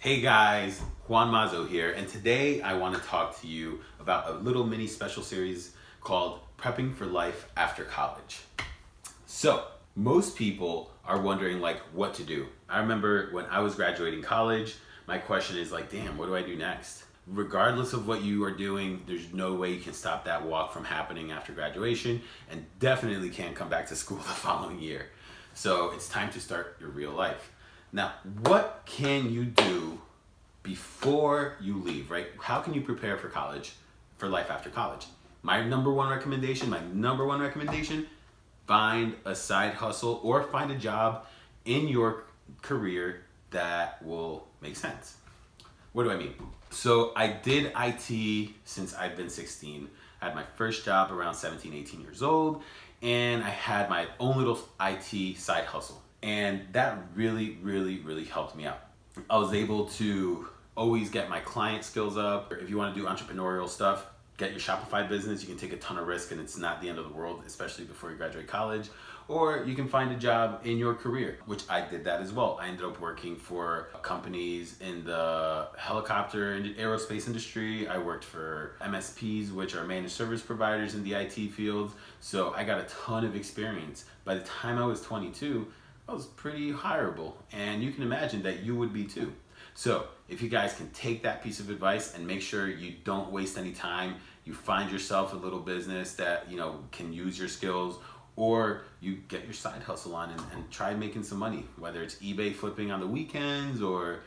Hey guys, Juan Mazo here, and today I want to talk to you about a little mini special series called Prepping for Life After College. So, most people are wondering what to do. I remember when I was graduating college, my question is damn, what do I do next? Regardless of what you are doing, there's no way you can stop that walk from happening after graduation, and definitely can't come back to school the following year. So, it's time to start your real life. Now, what can you do before you leave, right? How can you prepare for college, for life after college? My number one recommendation, find a side hustle or find a job in your career that will make sense. What do I mean? So I did IT since I've been 16. I had my first job around 17, 18 years old, and I had my own little IT side hustle. And that really, really, really helped me out. I was able to always get my client skills up. If you want to do entrepreneurial stuff, get your Shopify business. You can take a ton of risk and it's not the end of the world, especially before you graduate college. Or you can find a job in your career, which I did that as well. I ended up working for companies in the helicopter and aerospace industry. I worked for MSPs, which are managed service providers in the IT field. So I got a ton of experience. By the time I was 22, I was pretty hireable, and you can imagine that you would be too. So if you guys can take that piece of advice and make sure you don't waste any time, you find yourself a little business that can use your skills, or you get your side hustle on and try making some money, whether it's eBay flipping on the weekends or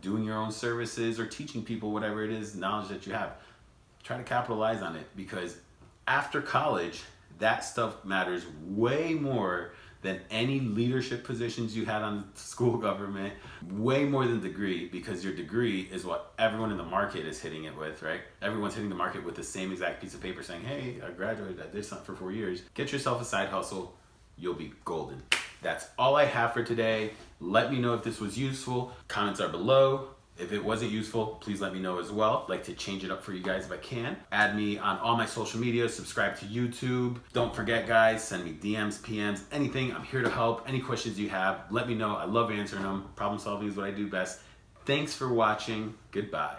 doing your own services or teaching people whatever it is, knowledge that you have. Try to capitalize on it, because after college, that stuff matters way more than any leadership positions you had on school government, way more than degree, because your degree is what everyone in the market is hitting it with, right? Everyone's hitting the market with the same exact piece of paper saying, hey, I graduated, I did something for 4 years. Get yourself a side hustle, you'll be golden. That's all I have for today. Let me know if this was useful. Comments are below. If it wasn't useful, please let me know as well. I'd like to change it up for you guys if I can. Add me on all my social media, subscribe to YouTube. Don't forget, guys, send me DMs, PMs, anything. I'm here to help. Any questions you have, let me know. I love answering them. Problem solving is what I do best. Thanks for watching. Goodbye.